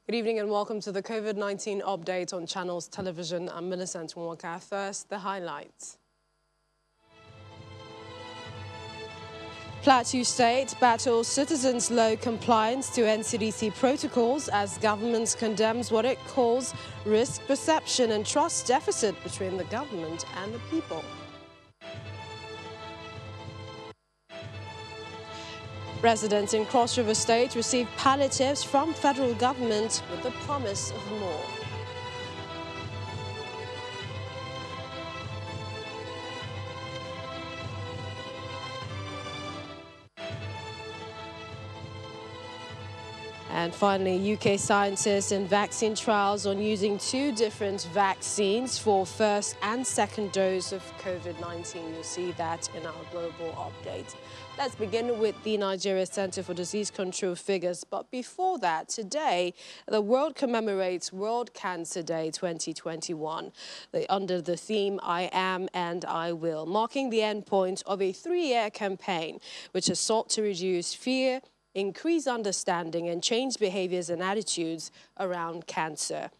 Good evening and welcome to the COVID-19 update on Channels Television. I'm Millicent Nwaka. First, the highlights. Plateau State battles citizens' low compliance to NCDC protocols as government condemns what it calls risk perception and trust deficit between the government and the people. Residents in Cross River State receive palliatives from federal government with the promise of more. And finally, UK scientists in vaccine trials on using two different vaccines for first and second dose of COVID-19. You'll see that in our global update. Let's begin with the Nigeria Center for Disease Control figures. But before that, today, the world commemorates World Cancer Day 2021 under the theme I Am and I Will, marking the end point of a 3-year campaign which has sought to reduce fear, increase understanding and change behaviors and attitudes around cancer.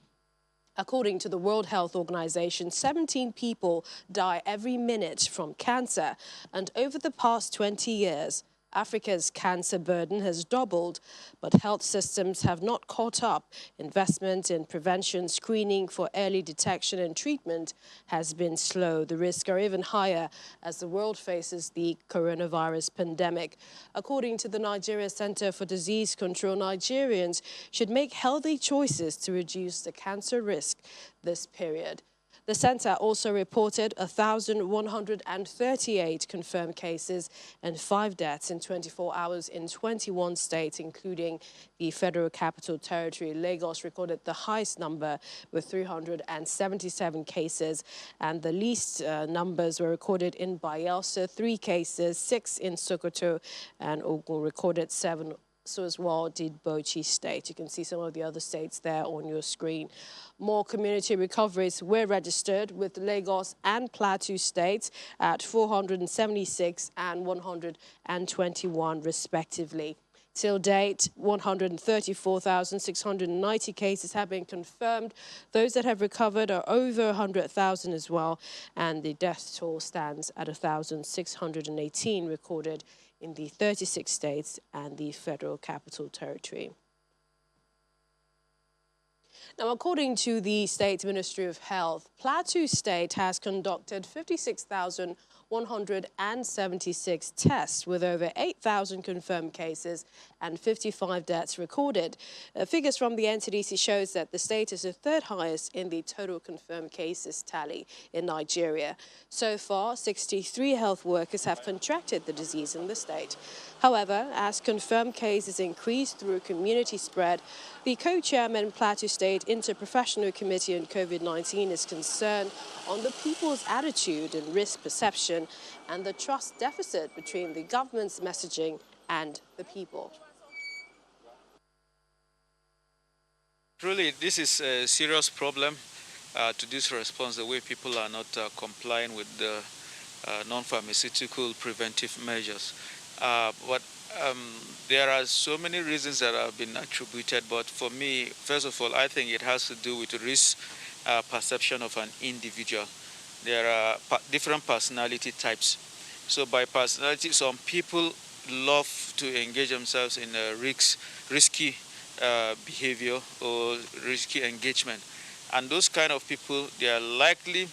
According to the World Health Organization, 17 people die every minute from cancer, and over the past 20 years, Africa's cancer burden has doubled, but health systems have not caught up. Investment in prevention, screening for early detection and treatment has been slow. The risks are even higher as the world faces the coronavirus pandemic. According to the Nigeria Center for Disease Control, Nigerians should make healthy choices to reduce the cancer risk this period. The center also reported 1,138 confirmed cases and 5 deaths in 24 hours in 21 states, including the Federal Capital Territory. Lagos recorded the highest number with 377 cases, and the least numbers were recorded in Bayelsa, 3 cases, 6 in Sokoto, and Ogun recorded 7. So as well did Bauchi State. You can see some of the other states there on your screen. More community recoveries were registered with Lagos and Plateau States at 476 and 121 respectively. Till date, 134,690 cases have been confirmed. Those that have recovered are over 100,000 as well, and the death toll stands at 1,618 recorded in the 36 states and the Federal Capital Territory. Now, according to the State Ministry of Health, Plateau State has conducted 56,176 tests with over 8,000 confirmed cases and 55 deaths recorded. Figures from the NCDC shows that the state is the 3rd highest in the total confirmed cases tally in Nigeria. So far, 63 health workers have contracted the disease in the state. However, as confirmed cases increase through community spread, the co-chairman Plateau State Interprofessional Committee on COVID-19 is concerned on the people's attitude and risk perception and the trust deficit between the government's messaging and the people. Truly, this is a serious problem to this response, the way people are not complying with the non-pharmaceutical preventive measures. But there are so many reasons that have been attributed, but for me, first of all, I think it has to do with the risk perception of an individual. There are different personality types. So by personality, some people love to engage themselves in risky behavior or risky engagement. And those kind of people, they are likely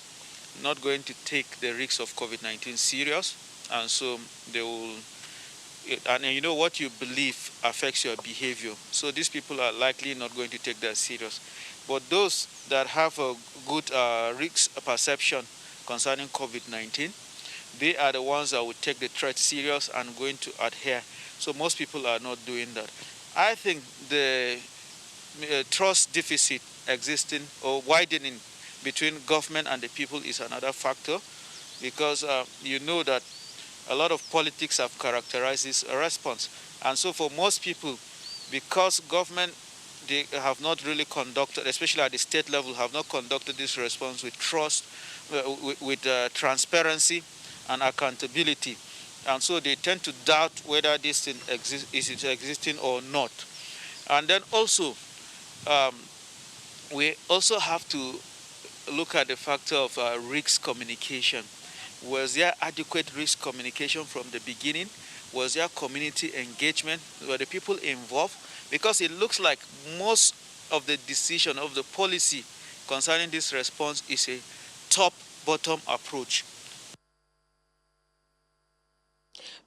not going to take the risks of COVID-19 serious, and so they will. And you know what you believe affects your behavior. So these people are likely not going to take that serious. But those that have a good risk perception concerning COVID-19, they are the ones that will take the threat serious and going to adhere. So most people are not doing that. I think the trust deficit existing or widening between government and the people is another factor, because you know that a lot of politics have characterized this response. And so for most people, because government, they have not really conducted, especially at the state level, have not conducted this response with trust, with transparency and accountability. And so they tend to doubt whether this thing is existing or not. And then also, Um, we also have to look at the factor of risk communication. Was there adequate risk communication from the beginning? Was there community engagement? Were the people involved? Because it looks like most of the decision of the policy concerning this response is a top-bottom approach.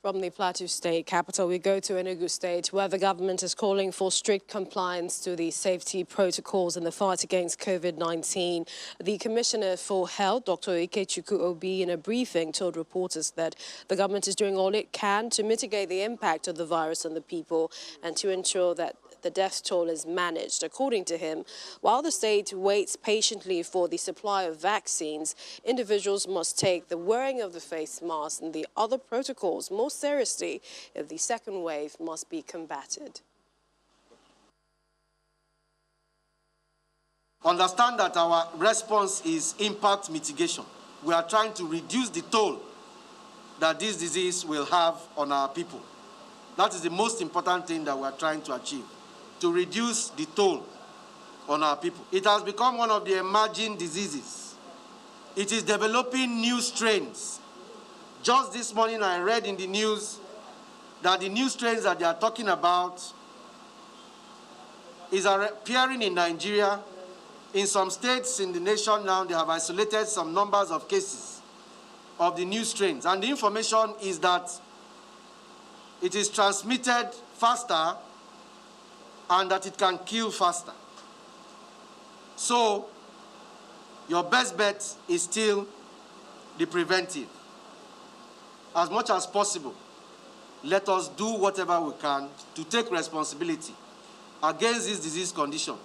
From the Plateau State capital, we go to Enugu State, where the government is calling for strict compliance to the safety protocols in the fight against COVID-19. The Commissioner for Health, Dr. Ikechukwu Obi, in a briefing told reporters that the government is doing all it can to mitigate the impact of the virus on the people and to ensure that the death toll is managed. According to him, while the state waits patiently for the supply of vaccines, individuals must take the wearing of the face mask and the other protocols more seriously if the second wave must be combated. Understand that our response is impact mitigation. We are trying to reduce the toll that this disease will have on our people. That is the most important thing that we are trying to achieve, to reduce the toll on our people. It has become one of the emerging diseases. It is developing new strains. Just this morning I read in the news that the new strains that they are talking about is appearing in Nigeria. In some states in the nation now, they have isolated some numbers of cases of the new strains. And the information is that it is transmitted faster and that it can kill faster. So, your best bet is still the preventive. As much as possible, let us do whatever we can to take responsibility against this disease condition.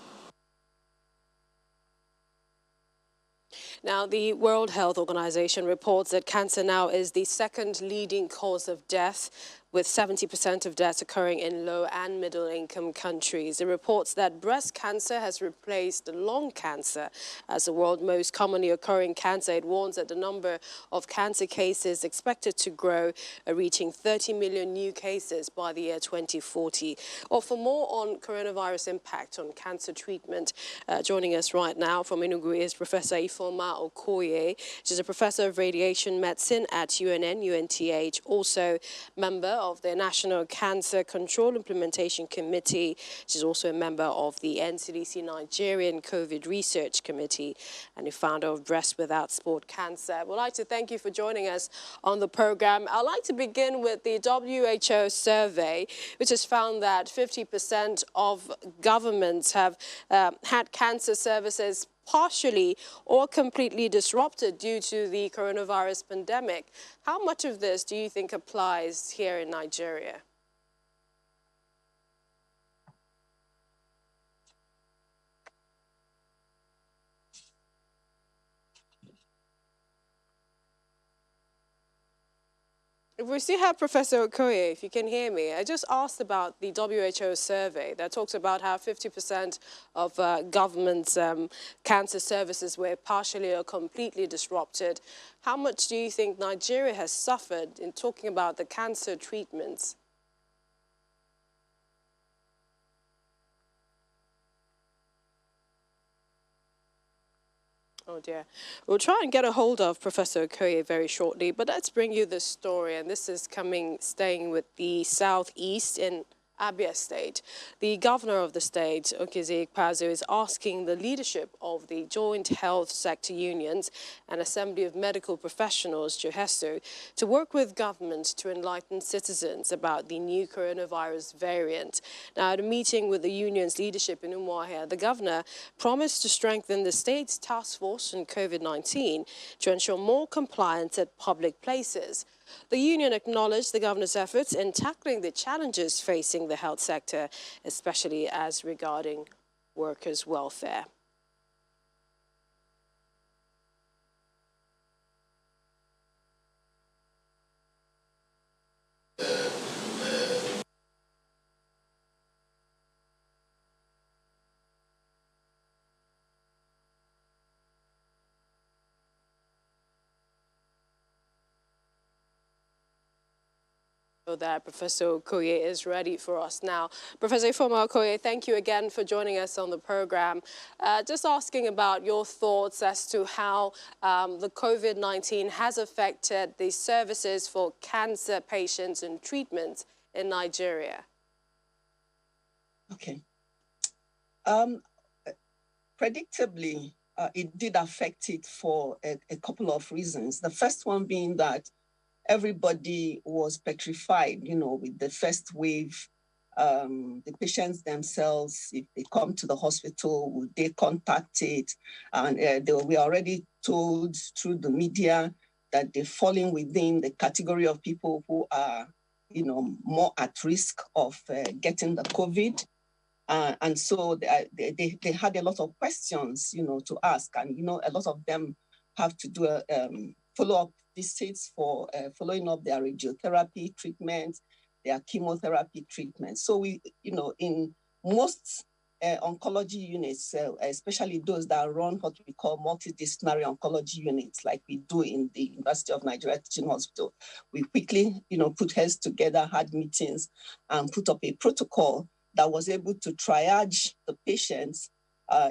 Now, the World Health Organization reports that cancer now is the second leading cause of death, with 70% of deaths occurring in low and middle-income countries. It reports that breast cancer has replaced lung cancer as the world's most commonly occurring cancer. It warns that the number of cancer cases expected to grow, reaching 30 million new cases by the year 2040. Well, for more on coronavirus impact on cancer treatment, joining us right now from Enugu is Professor Ifeoma Okoye. She's a professor of radiation medicine at UNTH, also member of the National Cancer Control Implementation Committee. She's also a member of the NCDC Nigerian COVID Research Committee and the founder of Breast Without Sport Cancer. I would like to thank you for joining us on the program. I'd like to begin with the WHO survey, which has found that 50% of governments have had cancer services partially or completely disrupted due to the coronavirus pandemic. How much of this do you think applies here in Nigeria? We still have Professor Okoye, if you can hear me. I just asked about the WHO survey that talks about how 50% of government's cancer services were partially or completely disrupted. How much do you think Nigeria has suffered in talking about the cancer treatments? Oh dear. We'll try and get a hold of Professor Okoye very shortly, but let's bring you this story, and this is staying with the Southeast in Abia State. The governor of the state, Okezie Ikpeazu, is asking the leadership of the Joint Health Sector Unions and Assembly of Medical Professionals, JOHESO, to work with government to enlighten citizens about the new coronavirus variant. Now, at a meeting with the union's leadership in Umuahia, the governor promised to strengthen the state's task force on COVID-19 to ensure more compliance at public places. The union acknowledged the governor's efforts in tackling the challenges facing the health sector, especially as regarding workers' welfare. that Professor Okoye is ready for us now. Professor Ifeoma Okoye, thank you again for joining us on the program. Just asking about your thoughts as to how the COVID-19 has affected the services for cancer patients and treatment in Nigeria. Okay. Predictably, it did affect it for a couple of reasons. The first one being that everybody was petrified, with the first wave. The patients themselves, if they come to the hospital, would they contact it? And they were already told through the media that they're falling within the category of people who are, more at risk of getting the COVID. And so they had a lot of questions, to ask. And, a lot of them have to do follow-up visits for following up their radiotherapy treatment, their chemotherapy treatment. So we, in most oncology units, especially those that run what we call multidisciplinary oncology units, like we do in the University of Nigeria Teaching Hospital, we quickly, put heads together, had meetings, and put up a protocol that was able to triage the patients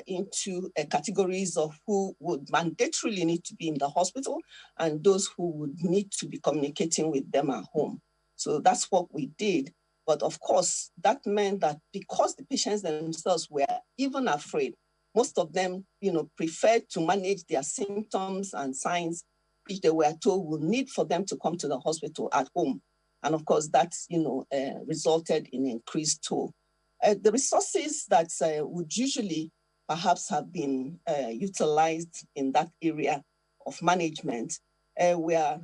into categories of who would mandatorily need to be in the hospital and those who would need to be communicating with them at home. So that's what we did. But of course, that meant that because the patients themselves were even afraid, most of them, preferred to manage their symptoms and signs, which they were told would need for them to come to the hospital at home. And of course, that's, resulted in increased toll. The resources that would usually perhaps have been utilized in that area of management were,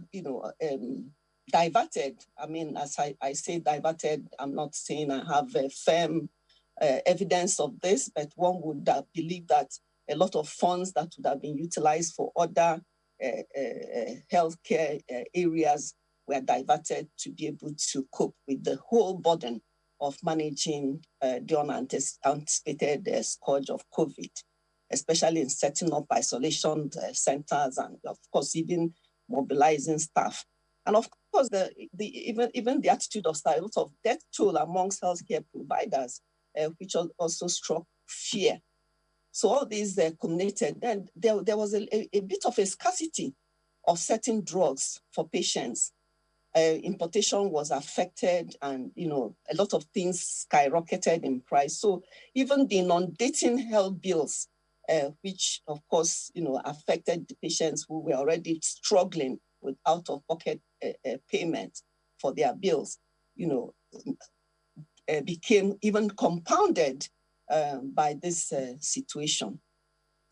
diverted. I mean, as I say diverted, I'm not saying I have a firm evidence of this, but one would believe that a lot of funds that would have been utilized for other healthcare areas were diverted to be able to cope with the whole burden of managing the unanticipated scourge of COVID, especially in setting up isolation centers and, of course, even mobilizing staff. And of course, even the attitude of staff, a lot of death toll amongst healthcare providers, which also struck fear. So all these culminated. Then there was a bit of a scarcity of certain drugs for patients. Importation was affected, and a lot of things skyrocketed in price. So even the inundating health bills, which of course affected the patients who were already struggling with out-of-pocket payment for their bills, became even compounded by this situation.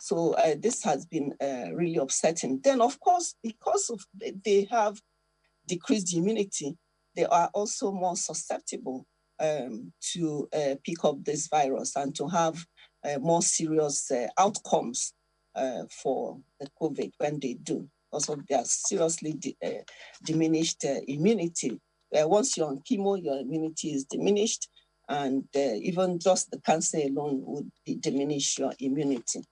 So this has been really upsetting. Then, of course, because they have decreased immunity, they are also more susceptible to pick up this virus and to have more serious outcomes for the COVID when they do, because of their seriously diminished immunity. Once you're on chemo, your immunity is diminished, and even just the cancer alone would diminish your immunity.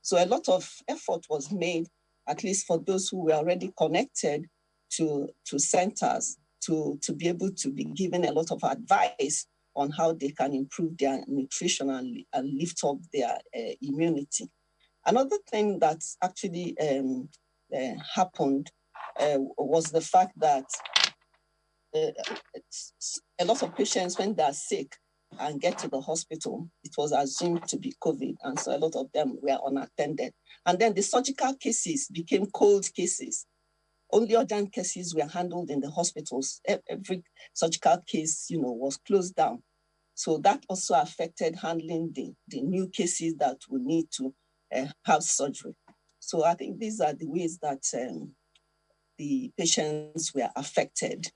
So a lot of effort was made, at least for those who were already connected to centers, to be able to be given a lot of advice on how they can improve their nutrition and lift up their immunity. Another thing that actually happened was the fact that a lot of patients, when they're sick and get to the hospital, it was assumed to be COVID, and so a lot of them were unattended. And then the surgical cases became cold cases. Only urgent cases were handled in the hospitals. Every surgical case, was closed down. So that also affected handling the new cases that would need to have surgery. So I think these are the ways that the patients were affected.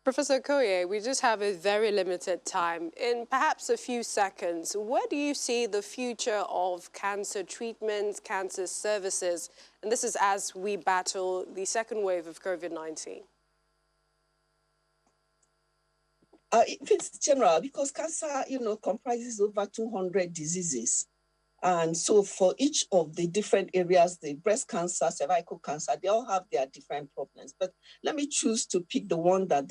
Professor Okoye, we just have a very limited time. In perhaps a few seconds, where do you see the future of cancer treatment, cancer services? And this is as we battle the second wave of COVID-19. It's general, because cancer, comprises over 200 diseases. And so for each of the different areas, the breast cancer, cervical cancer, they all have their different problems. But let me choose to pick the one that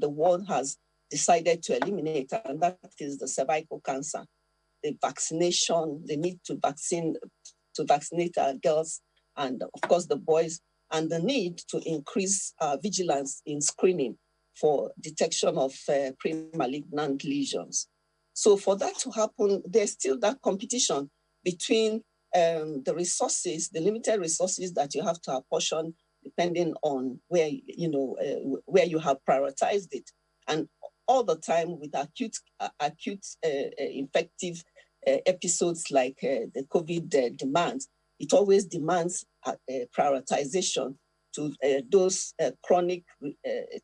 the world has decided to eliminate, and that is the cervical cancer. The vaccination, the need to vaccinate our girls and of course the boys, and the need to increase vigilance in screening for detection of pre-malignant lesions. So for that to happen, there's still that competition between the resources, the limited resources that you have to apportion depending on where you have prioritized it, and all the time with acute infective episodes like the COVID demands, it always demands prioritization to those chronic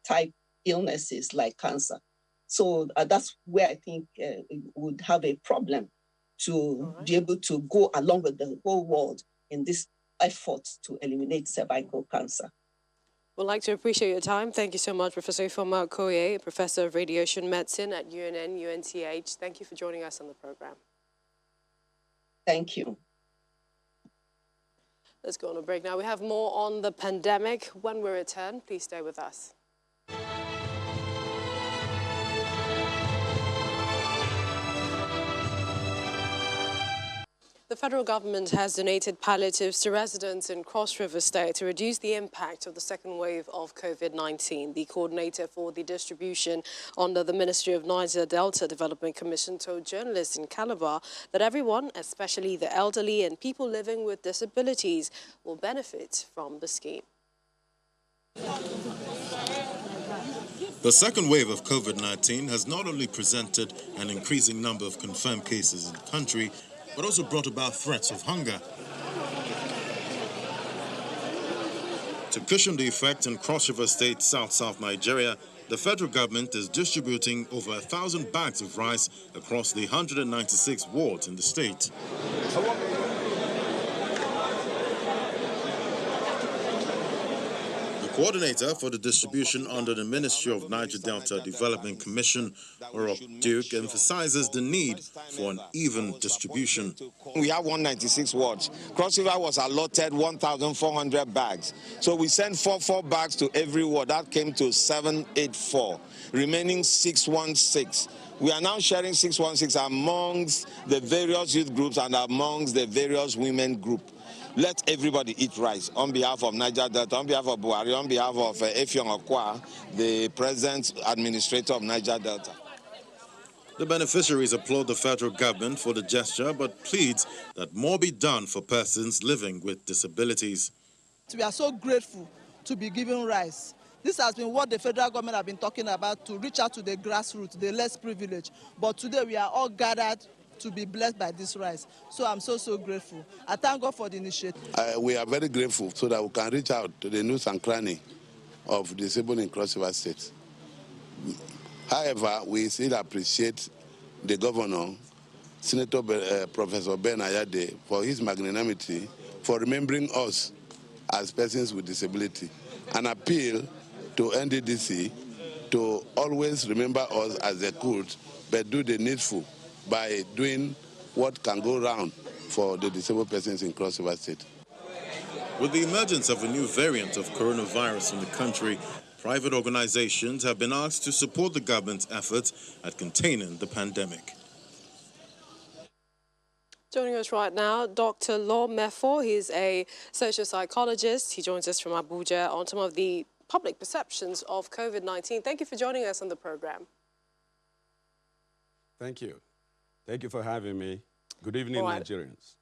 type illnesses like cancer. So that's where I think we would have a problem to be able to go along with the whole world in this effort to eliminate cervical cancer. We'd like to appreciate your time. Thank you so much, Professor Ifeoma Okoye, Professor of Radiation Medicine at UNN, UNTH. Thank you for joining us on the program. Thank you. Let's go on a break now. We have more on the pandemic. When we return, please stay with us. The federal government has donated palliatives to residents in Cross River State to reduce the impact of the second wave of COVID-19. The coordinator for the distribution under the Ministry of Niger Delta Development Commission told journalists in Calabar that everyone, especially the elderly and people living with disabilities, will benefit from the scheme. The second wave of COVID-19 has not only presented an increasing number of confirmed cases in the country, but also brought about threats of hunger. To cushion the effect in Cross River State, South Nigeria, the federal government is distributing over 1,000 bags of rice across the 196 wards in the state. The coordinator for the distribution under the Ministry of Niger Delta Development Commission, Orok Duke, emphasizes the need for an even distribution. We have 196 wards. Cross River was allotted 1,400 bags. So we sent 4 bags to every ward. That came to 784, remaining 616. We are now sharing 616 amongst the various youth groups and amongst the various women groups. Let everybody eat rice on behalf of Niger Delta, on behalf of Buhari, on behalf of Effiong Okwa, the present administrator of Niger Delta. The beneficiaries applaud the federal government for the gesture, but pleads that more be done for persons living with disabilities. We are so grateful to be given rice. This has been what the federal government have been talking about, to reach out to the grassroots, the less privileged. But today we are all gathered to be blessed by this rice. So I'm so grateful. I thank God for the initiative. We are very grateful so that we can reach out to the nooks and crannies of disabled in Cross River State. However, we still appreciate the governor, Senator Professor Ben Ayade, for his magnanimity, for remembering us as persons with disability, and appeal to NCDC to always remember us as they could, but do the needful by doing what can go round for the disabled persons in Cross River State. With the emergence of a new variant of coronavirus in the country, private organizations have been asked to support the government's efforts at containing the pandemic. Joining us right now, Dr. Law Mefo. He's a social psychologist. He joins us from Abuja on some of the public perceptions of COVID-19. Thank you for joining us on the program. Thank you. Thank you for having me. Good evening, Nigerians.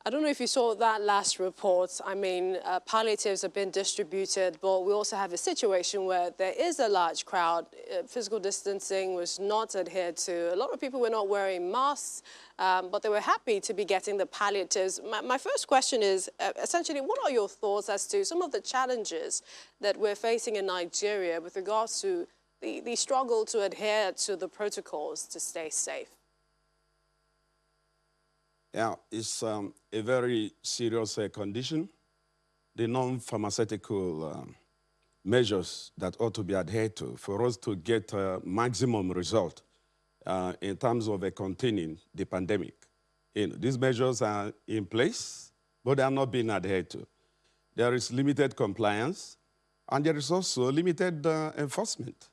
I don't know if you saw that last report. I mean, palliatives have been distributed, but we also have a situation where there is a large crowd. Physical distancing was not adhered to. A lot of people were not wearing masks, but they were happy to be getting the palliatives. My first question is, essentially, what are your thoughts as to some of the challenges that we're facing in Nigeria with regards to the struggle to adhere to the protocols to stay safe? Yeah, it's a very serious condition. The non-pharmaceutical measures that ought to be adhered to for us to get maximum result in terms of containing the pandemic These measures are in place, but they are not being adhered to. There is limited compliance, and there is also limited enforcement.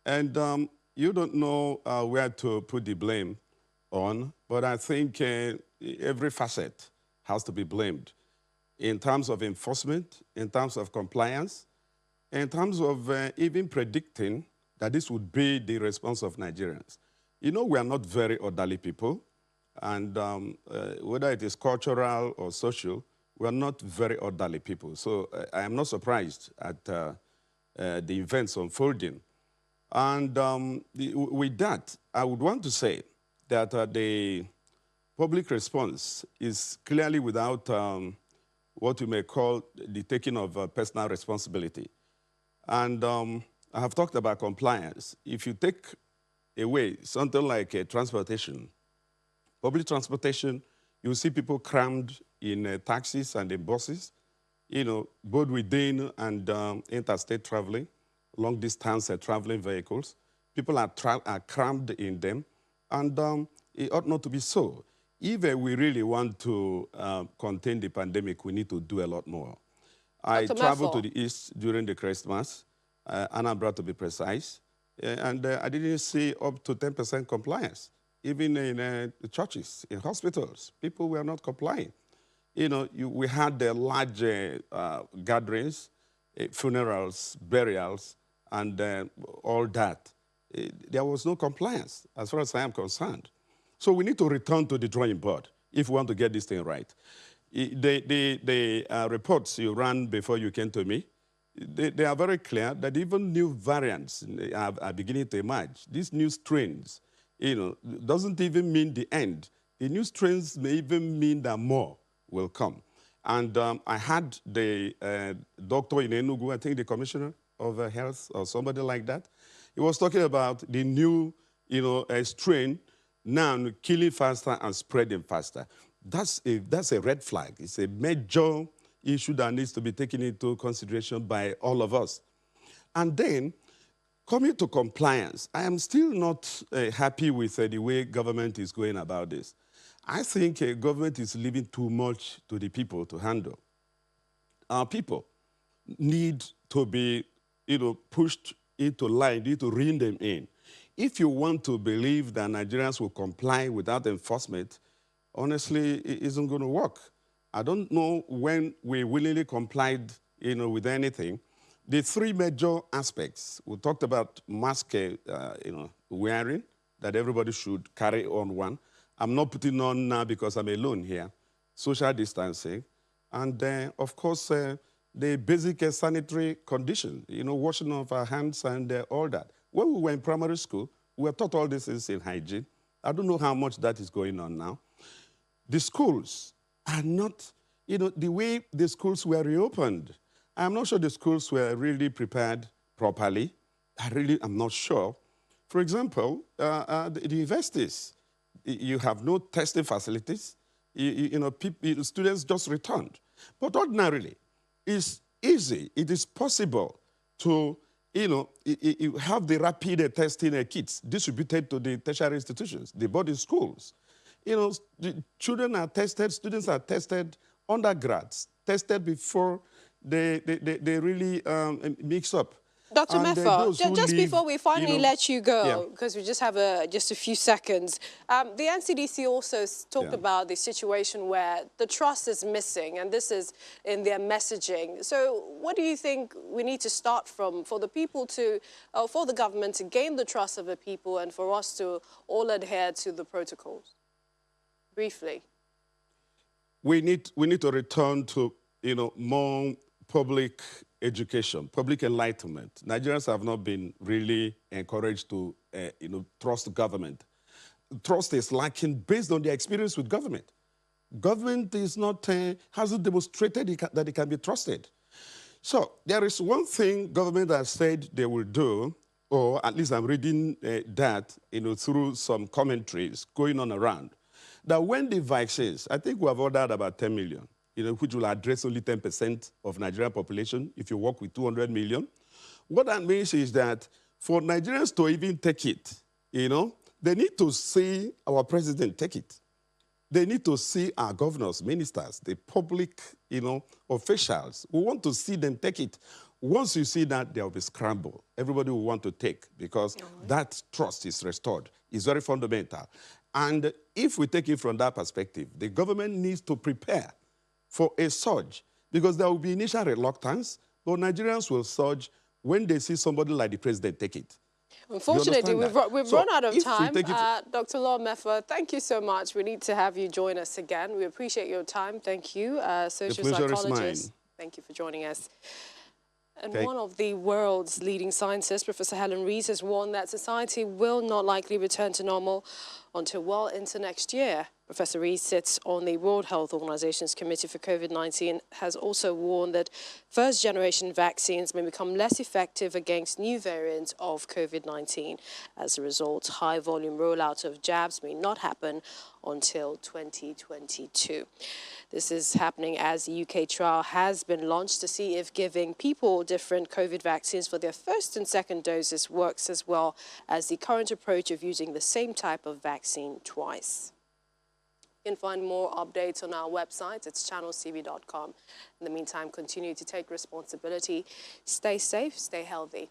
And you don't know where to put the blame on, but I think every facet has to be blamed in terms of enforcement, in terms of compliance, in terms of even predicting that this would be the response of Nigerians. We are not very orderly people, and whether it is cultural or social, we are not very orderly people. So I am not surprised at the events unfolding. And with that, I would want to say that the public response is clearly without what you may call the taking of personal responsibility. And I have talked about compliance. If you take away something like transportation, public transportation, you see people crammed in taxis and in buses, both within and interstate traveling, long distance traveling vehicles. People are crammed in them, and it ought not to be so. If we really want to contain the pandemic, we need to do a lot more. I traveled to the east during the Christmas, Anambra to be precise, and I didn't see up to 10% compliance. Even in the churches, in hospitals, people were not complying. We had large gatherings, funerals, burials, and all that. There was no compliance, as far as I am concerned. So we need to return to the drawing board if we want to get this thing right. The reports you ran before you came to me, they are very clear that even new variants are beginning to emerge. These new strains, doesn't even mean the end. The new strains may even mean that more will come. And I had the doctor in Enugu, I think the commissioner of health or somebody like that. He was talking about the new, strain now killing faster and spreading faster. That's a red flag. It's a major issue that needs to be taken into consideration by all of us. And then, coming to compliance, I am still not happy with the way government is going about this. I think government is leaving too much to the people to handle. Our people need to be, pushed into line, need to rein them in. If you want to believe that Nigerians will comply without enforcement, honestly, it isn't going to work. I don't know when we willingly complied, with anything. The three major aspects, we talked about mask, wearing, that everybody should carry on one. I'm not putting on now because I'm alone here. Social distancing. And, of course, the basic sanitary condition, washing of our hands and all that. When we were in primary school, we were taught all this is in hygiene. I don't know how much that is going on now. The schools are not, the way the schools were reopened. I'm not sure the schools were really prepared properly. I'm not sure. For example, the universities, you have no testing facilities. Students just returned. But ordinarily, it's easy. It is possible to, you have the rapid testing kits distributed to the tertiary institutions, the boarding schools. The children are tested, students are tested, undergrads tested before they really mix up. Dr. Mefo, just before we finally let you go, because we just have just a few seconds, the NCDC also talked about the situation where the trust is missing, and this is in their messaging. So what do you think we need to start from for the people to, for the government to gain the trust of the people and for us to all adhere to the protocols? Briefly. We need to return to, more public education, public enlightenment. Nigerians have not been really encouraged to, trust government. Trust is lacking based on their experience with government. Government is not, hasn't demonstrated that it can be trusted. So there is one thing government has said they will do, or at least I'm reading that, through some commentaries going on around, that when the vaccines, I think we have ordered about 10 million, which will address only 10% of Nigerian population if you work with 200 million. What that means is that for Nigerians to even take it, they need to see our president take it. They need to see our governors, ministers, the public, officials. We want to see them take it. Once you see that, there will be scramble. Everybody will want to take because that trust is restored. It's very fundamental. And if we take it from that perspective, the government needs to prepare for a surge because there will be initial reluctance, but Nigerians will surge when they see somebody like the president take it. Unfortunately, we've run out of time. Dr. Law Mefa, thank you so much. We need to have you join us again. We appreciate your time. Thank you, social psychologist. Thank you for joining us. And one of the world's leading scientists, Professor Helen Rees, has warned that society will not likely return to normal until well into next year. Professor Rees sits on the World Health Organization's Committee for COVID-19, has also warned that first-generation vaccines may become less effective against new variants of COVID-19. As a result, high-volume rollout of jabs may not happen until 2022. This is happening as the UK trial has been launched to see if giving people different COVID vaccines for their first and second doses works as well as the current approach of using the same type of vaccine twice. You can find more updates on our website. It's channelcv.com. In the meantime, continue to take responsibility. Stay safe, stay healthy.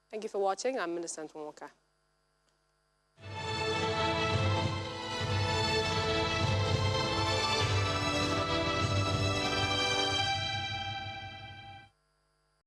Thank you for watching. I'm Minister Walker.